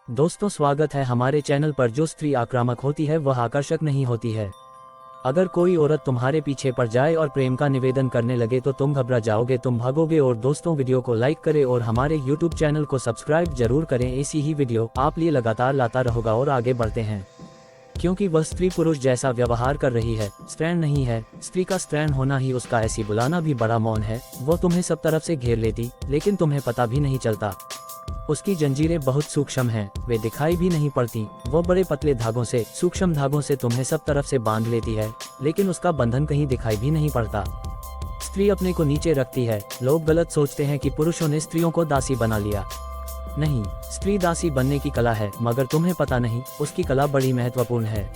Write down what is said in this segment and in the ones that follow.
दोस्तों, स्वागत है हमारे चैनल पर। जो स्त्री आक्रामक होती है वह आकर्षक नहीं होती है। अगर कोई औरत तुम्हारे पीछे पड़ जाए और प्रेम का निवेदन करने लगे तो तुम घबरा जाओगे, तुम भागोगे। और दोस्तों, वीडियो को लाइक करें और हमारे YouTube चैनल को सब्सक्राइब जरूर करें। ऐसी ही वीडियो आप लिए लगातार लाता रहूंगा। और आगे बढ़ते हैं, क्योंकि वह स्त्री पुरुष जैसा व्यवहार कर रही है, स्त्रैण नहीं है। स्त्री का स्त्रैण होना ही उसका ऐसी बुलाना भी बड़ा मौन है। वो तुम्हें सब तरफ से घेर लेती, लेकिन तुम्हें पता भी नहीं चलता। उसकी जंजीरें बहुत सूक्ष्म हैं, वे दिखाई भी नहीं पड़ती। वो बड़े पतले धागों से, सूक्ष्म धागों से तुम्हें सब तरफ से बांध लेती है, लेकिन उसका बंधन कहीं दिखाई भी नहीं पड़ता। स्त्री अपने को नीचे रखती है। लोग गलत सोचते हैं कि पुरुषों ने स्त्रियों को दासी बना लिया। नहीं, स्त्री दासी बनने की कला है, मगर तुम्हें पता नहीं, उसकी कला बड़ी महत्वपूर्ण है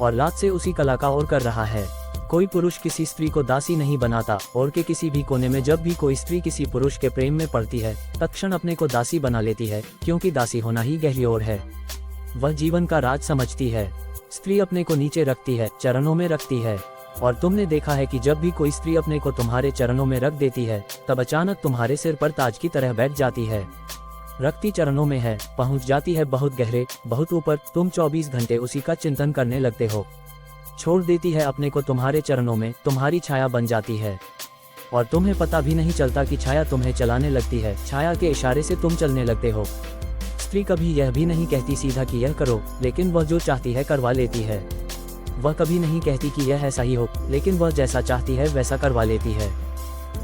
और लात से उसी कला का और कर रहा है। कोई पुरुष किसी स्त्री को दासी नहीं बनाता, और के किसी भी कोने में जब भी कोई स्त्री किसी पुरुष के प्रेम में पड़ती है, तत्क्षण अपने को दासी बना लेती है, क्योंकि दासी होना ही गहरी ओर है। वह जीवन का राज समझती है। स्त्री अपने को नीचे रखती है, चरणों में रखती है। और तुमने देखा है कि जब भी कोई स्त्री अपने को तुम्हारे चरणों में रख देती है, तब अचानक तुम्हारे सिर पर ताज की तरह बैठ जाती है। रखती चरणों में है, पहुंच जाती है बहुत गहरे, बहुत ऊपर। तुम 24 घंटे उसी का चिंतन करने लगते हो। छोड़ देती है अपने को तुम्हारे चरणों में, तुम्हारी छाया बन जाती है और तुम्हें पता भी नहीं चलता कि छाया तुम्हें चलाने लगती है। छाया के इशारे से तुम चलने लगते हो। स्त्री कभी यह भी नहीं कहती सीधा कि यह करो, लेकिन वह जो चाहती है करवा लेती है। वह कभी नहीं कहती कि यह ऐसा ही हो, लेकिन वह जैसा चाहती है वैसा करवा लेती है।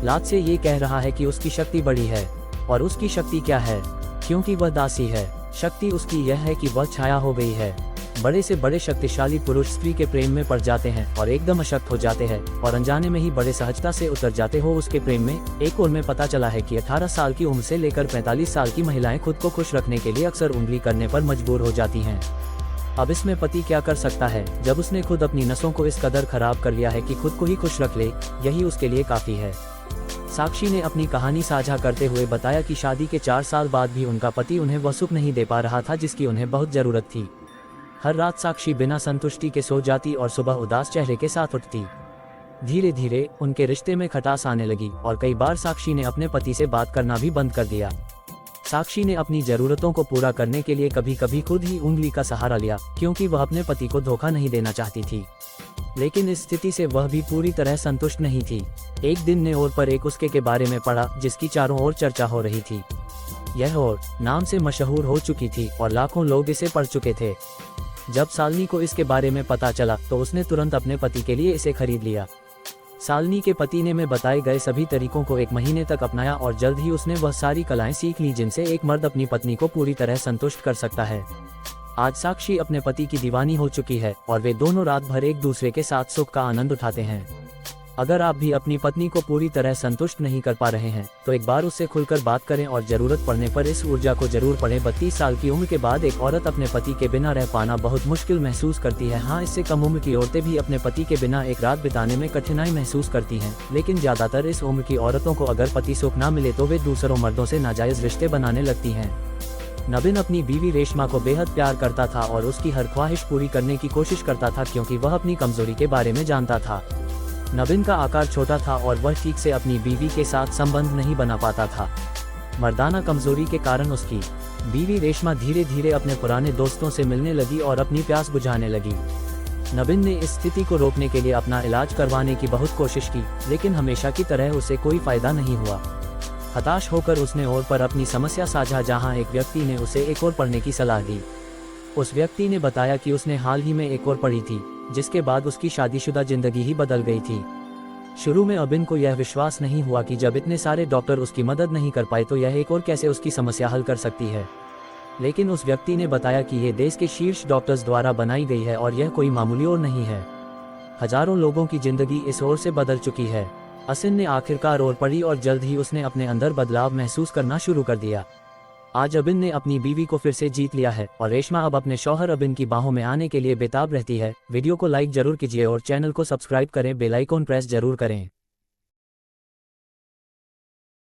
लात से ये कह रहा है कि उसकी शक्ति बड़ी है। और उसकी शक्ति क्या है? क्योंकि वह दासी है, शक्ति उसकी यह है कि वह छाया हो गई है। बड़े से बड़े शक्तिशाली पुरुष स्त्री के प्रेम में पड़ जाते हैं और एकदम अशक्त हो जाते हैं, और अनजाने में ही बड़े सहजता से उतर जाते हो उसके प्रेम में। एक और में पता चला है कि 18 साल की उम्र से लेकर 45 साल की महिलाएं खुद को खुश रखने के लिए अक्सर उंगली करने पर मजबूर हो जाती हैं। अब इसमें पति क्या कर सकता है, जब उसने खुद अपनी नसों को इस कदर खराब कर लिया है कि खुद को ही खुश रख ले, यही उसके लिए काफी है। साक्षी ने अपनी कहानी साझा करते हुए बताया कि शादी के 4 साल बाद भी उनका पति उन्हें वह सुख नहीं दे पा रहा था जिसकी उन्हें बहुत जरूरत थी। हर रात साक्षी बिना संतुष्टि के सो जाती और सुबह उदास चेहरे के साथ उठती। धीरे धीरे उनके रिश्ते में खटास आने लगी और कई बार साक्षी ने अपने पति से बात करना भी बंद कर दिया। साक्षी ने अपनी जरूरतों को पूरा करने के लिए कभी कभी खुद ही उंगली का सहारा लिया, क्योंकि वह अपने पति को धोखा नहीं देना चाहती थी। लेकिन इस स्थिति से वह भी पूरी तरह संतुष्ट नहीं थी। एक दिन ने और पर एक उसके के बारे में पढ़ा जिसकी चारों ओर चर्चा हो रही थी। यह और नाम से मशहूर हो चुकी थी और लाखों लोग इसे पढ़ चुके थे। जब शालिनी को इसके बारे में पता चला तो उसने तुरंत अपने पति के लिए इसे खरीद लिया। शालिनी के पति ने में बताए गए सभी तरीकों को 1 महीने तक अपनाया और जल्द ही उसने वह सारी कलाएं सीख ली जिनसे एक मर्द अपनी पत्नी को पूरी तरह संतुष्ट कर सकता है। आज साक्षी अपने पति की दीवानी हो चुकी है और वे दोनों रात भर एक दूसरे के साथ सुख का आनंद उठाते हैं। अगर आप भी अपनी पत्नी को पूरी तरह संतुष्ट नहीं कर पा रहे हैं तो एक बार उससे खुलकर बात करें और जरूरत पड़ने पर इस ऊर्जा को जरूर पढ़ें। 32 साल की उम्र के बाद एक औरत अपने पति के बिना रह पाना बहुत मुश्किल महसूस करती है। हाँ, इससे कम उम्र की औरतें भी अपने पति के बिना एक रात बिताने में कठिनाई महसूस करती हैं, लेकिन ज्यादातर इस उम्र की औरतों को अगर पति सुख न मिले तो वे दूसरों मर्दों से नाजायज रिश्ते बनाने लगती हैं। नवीन अपनी बीवी रेशमा को बेहद प्यार करता था और उसकी हर ख्वाहिश पूरी करने की कोशिश करता था, क्योंकि वह अपनी कमजोरी के बारे में जानता था। नवीन का आकार छोटा था और वह ठीक से अपनी बीवी के साथ संबंध नहीं बना पाता था। मर्दाना कमजोरी के कारण उसकी बीवी रेशमा धीरे धीरे अपने पुराने दोस्तों से मिलने लगी और अपनी प्यास बुझाने लगी। नवीन ने इस स्थिति को रोकने के लिए अपना इलाज करवाने की बहुत कोशिश की, लेकिन हमेशा की तरह उसे कोई फायदा नहीं हुआ। हताश होकर उसने और पर अपनी समस्या साझा, जहां एक व्यक्ति ने उसे एक और पढ़ने की सलाह दी। उस व्यक्ति ने बताया कि उसने हाल ही में एक और पढ़ी थी, जिसके बाद उसकी शादीशुदा जिंदगी ही बदल गई थी। शुरू में अबिन को यह विश्वास नहीं हुआ कि जब इतने सारे डॉक्टर उसकी मदद नहीं कर पाए तो यह एक और कैसे उसकी समस्या हल कर सकती है। लेकिन उस व्यक्ति ने बताया कि यह देश के शीर्ष डॉक्टर्स द्वारा बनाई गई है और यह कोई मामूली और नहीं है। हजारों लोगों की जिंदगी इस ओर से बदल चुकी है। असिन ने आखिरकार और पढ़ी और जल्द ही उसने अपने अंदर बदलाव महसूस करना शुरू कर दिया। आज अबिन ने अपनी बीवी को फिर से जीत लिया है और रेशमा अब अपने शौहर अबिन की बाहों में आने के लिए बेताब रहती है। वीडियो को लाइक जरूर कीजिए और चैनल को सब्सक्राइब करें, बेल आइकॉन प्रेस जरूर करें।